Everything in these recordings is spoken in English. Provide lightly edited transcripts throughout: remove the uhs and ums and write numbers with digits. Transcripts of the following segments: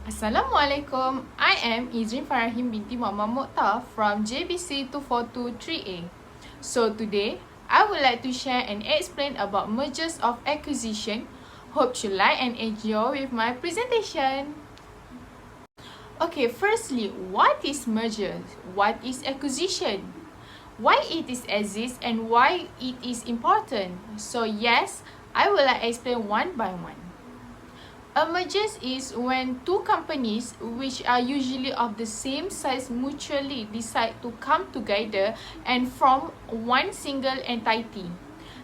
Assalamualaikum. I am Izrin Farahim binti Muhammad Mokhtar from JBC 2423A. So today, I would like to share and explain about mergers of acquisition. Hope you like and enjoy with my presentation. Okay, firstly, what is merger? What is acquisition? Why it is exist and why it is important? So yes, I will explain one by one. A merger is when two companies which are usually of the same size mutually decide to come together and form one single entity.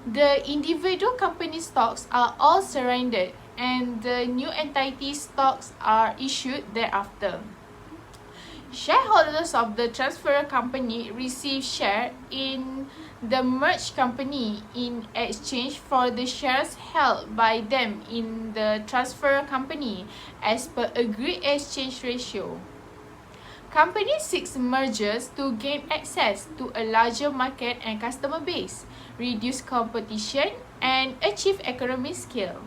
The individual company stocks are all surrendered and the new entity stocks are issued thereafter. Shareholders of the transferor company receive share in the merged company in exchange for the shares held by them in the transferor company as per agreed exchange ratio. Company seeks mergers to gain access to a larger market and customer base, reduce competition, and achieve economic scale.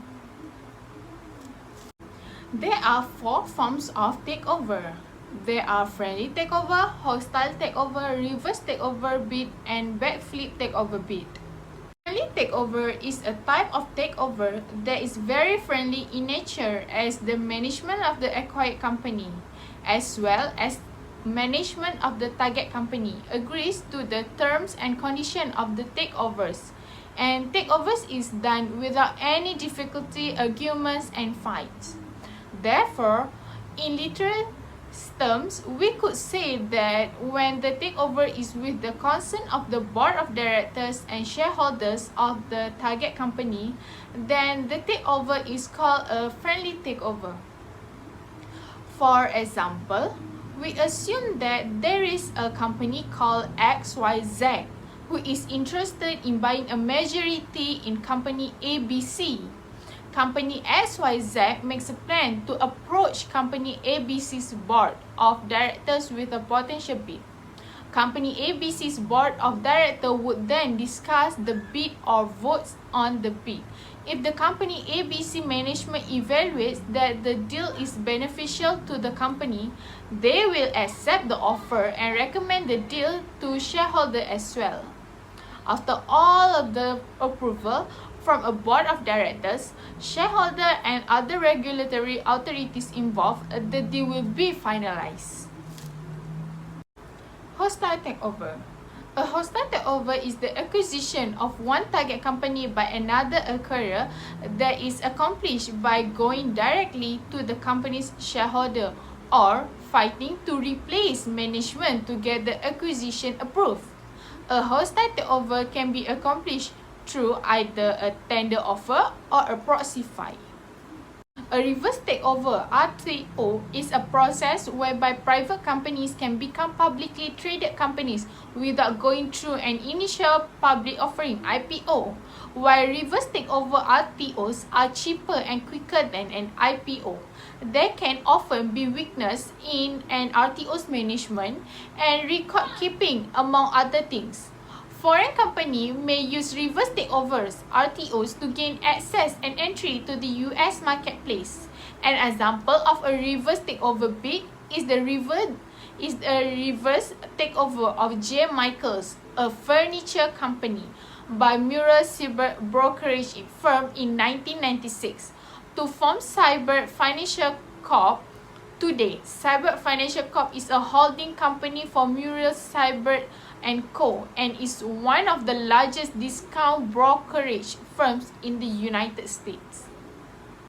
There are four forms of takeover. There are friendly takeover, hostile takeover, reverse takeover bid, and backflip takeover bid. Friendly takeover is a type of takeover that is very friendly in nature as the management of the acquired company, as well as management of the target company, agrees to the terms and conditions of the takeovers. And takeovers is done without any difficulty, arguments, and fights. Therefore, in literal terms, we could say that when the takeover is with the consent of the board of directors and shareholders of the target company, then the takeover is called a friendly takeover. For example, we assume that there is a company called XYZ who is interested in buying a majority in company ABC. Company XYZ makes a plan to approach Company ABC's board of directors with a potential bid. Company ABC's board of directors would then discuss the bid or votes on the bid. If the Company ABC management evaluates that the deal is beneficial to the company, they will accept the offer and recommend the deal to shareholders as well. After all of the approval from a board of directors, shareholder and other regulatory authorities involved, the deal will be finalized. Hostile takeover. A hostile takeover is the acquisition of one target company by another acquirer that is accomplished by going directly to the company's shareholder or fighting to replace management to get the acquisition approved. A hostile takeover can be accomplished through either a tender offer or a proxy fight. A reverse takeover (RTO) is a process whereby private companies can become publicly traded companies without going through an initial public offering (IPO). While reverse takeover RTOs are cheaper and quicker than an IPO, there can often be weakness in an RTO's management and record keeping, among other things. Foreign company may use reverse takeovers (RTOs) to gain access and entry to the US marketplace. An example of a reverse takeover bid is a reverse takeover of J. Michaels, a furniture company, by Murrell Siebert brokerage firm in 1996 to form Siebert Financial Corp. Today, Siebert Financial Corp is a holding company for Murrell Siebert and Co. and is one of the largest discount brokerage firms in the United States.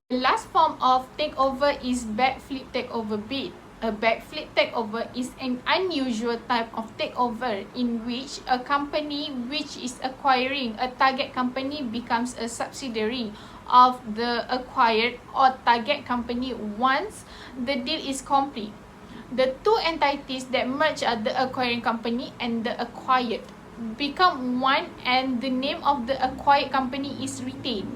The last form of takeover is backflip takeover bid. A backflip takeover is an unusual type of takeover in which a company which is acquiring a target company becomes a subsidiary of the acquired or target company once the deal is complete. The two entities that merge are the acquiring company and the acquired become one, and the name of the acquired company is retained.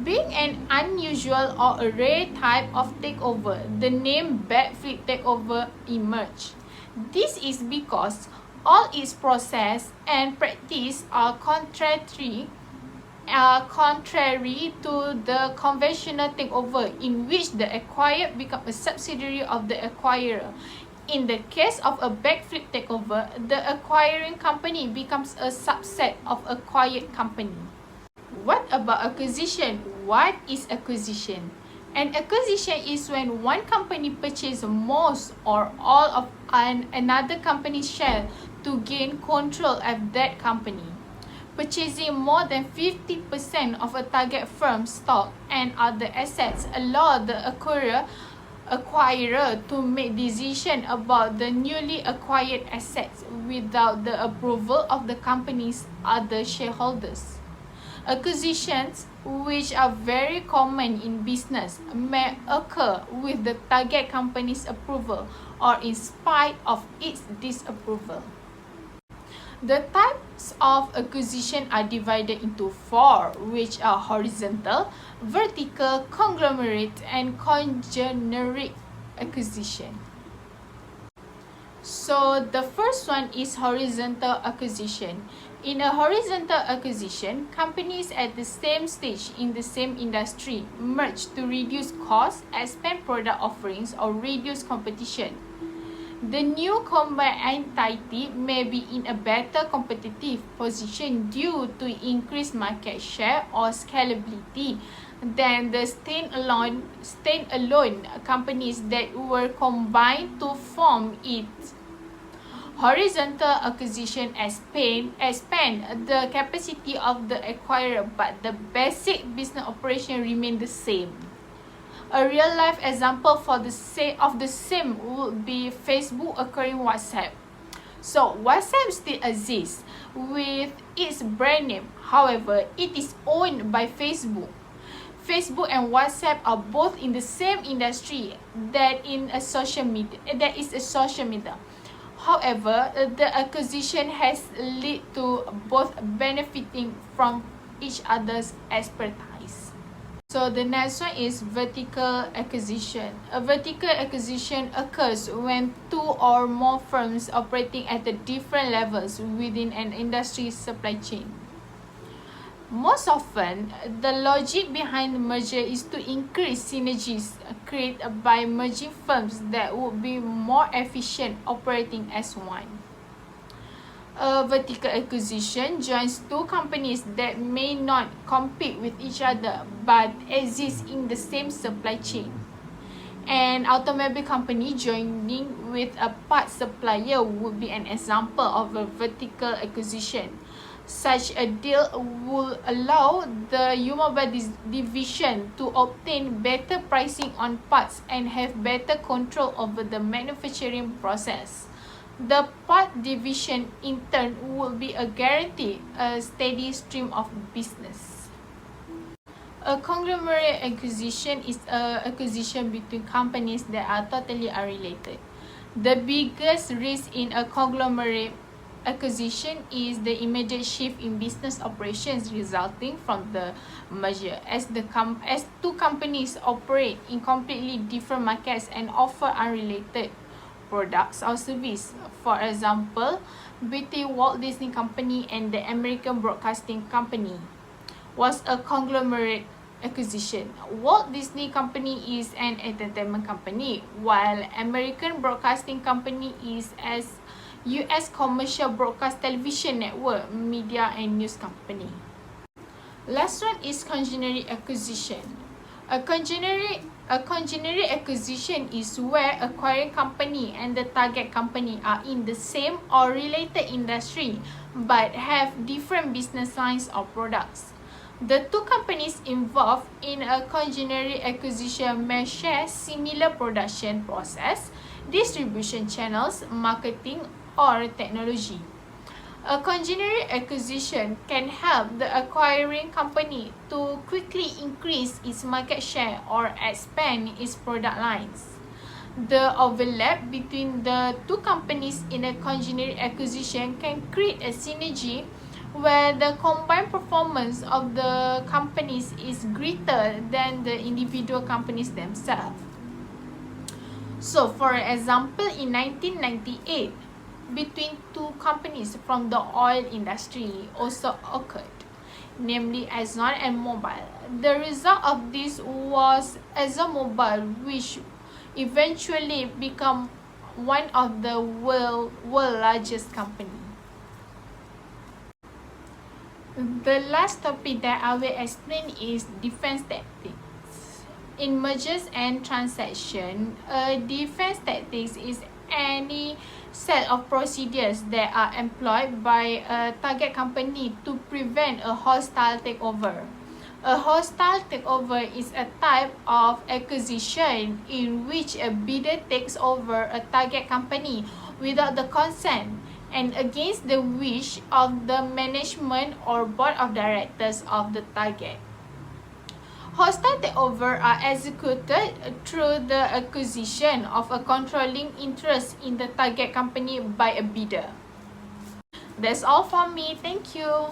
Being an unusual or a rare type of takeover, the name backflip takeover emerged. This is because all its process and practice are contrary contrary to the conventional takeover in which the acquired becomes a subsidiary of the acquirer. In the case of a backflip takeover, the acquiring company becomes a subset of acquired company. What about acquisition? What is acquisition? An acquisition is when one company purchases most or all of another company's share to gain control of that company. Purchasing more than 50% of a target firm's stock and other assets allow the acquirer to make decisions about the newly acquired assets without the approval of the company's other shareholders. Acquisitions, which are very common in business, may occur with the target company's approval or in spite of its disapproval. The types of acquisition are divided into four, which are horizontal, vertical, conglomerate, and congeneric acquisition. So the first one is horizontal acquisition. In a horizontal acquisition, companies at the same stage in the same industry merge to reduce costs, expand product offerings, or reduce competition. The new combined entity may be in a better competitive position due to increased market share or scalability than the standalone companies that were combined to form it. Horizontal acquisition expand the capacity of the acquirer, but the basic business operation remain the same. A real-life example for the same would be Facebook acquiring WhatsApp. So WhatsApp still exists with its brand name. However, it is owned by Facebook. Facebook and WhatsApp are both in the same industry that is a social media. However, the acquisition has led to both benefiting from each other's expertise. So the next one is vertical acquisition. A vertical acquisition occurs when two or more firms operating at different levels within an industry's supply chain. Most often, the logic behind the merger is to increase synergies created by merging firms that would be more efficient operating as one. A vertical acquisition joins two companies that may not compete with each other but exist in the same supply chain. An automobile company joining with a parts supplier would be an example of a vertical acquisition. Such a deal will allow the automobile division to obtain better pricing on parts and have better control over the manufacturing process. The part division in turn would be guaranteed a steady stream of business. A conglomerate acquisition is an acquisition between companies that are totally unrelated. The biggest risk in a conglomerate acquisition is the immediate shift in business operations resulting from the merger, as two companies operate in completely different markets and offer unrelated products or service. For example, between Walt Disney Company and the American Broadcasting Company was a conglomerate acquisition. Walt Disney Company is an entertainment company, while American Broadcasting Company is as U.S. commercial broadcast television network, media and news company. Last one is congeneric acquisition. A congeneric acquisition is where acquiring company and the target company are in the same or related industry but have different business lines or products. The two companies involved in a congeneric acquisition may share similar production process, distribution channels, marketing, or technology. A congeneric acquisition can help the acquiring company to quickly increase its market share or expand its product lines. The overlap between the two companies in a congeneric acquisition can create a synergy where the combined performance of the companies is greater than the individual companies themselves. So, for example, in 1998, between two companies from the oil industry also occurred. namely Exxon and Mobil. The result of this was ExxonMobil, which eventually became one of the world largest company. The last topic that I will explain is defense tactics. In mergers and transactions, a defense tactics is any set of procedures that are employed by a target company to prevent a hostile takeover. A hostile takeover is a type of acquisition in which a bidder takes over a target company without the consent and against the wish of the management or board of directors of the target. Hostile takeover are executed through the acquisition of a controlling interest in the target company by a bidder. That's all from me. Thank you.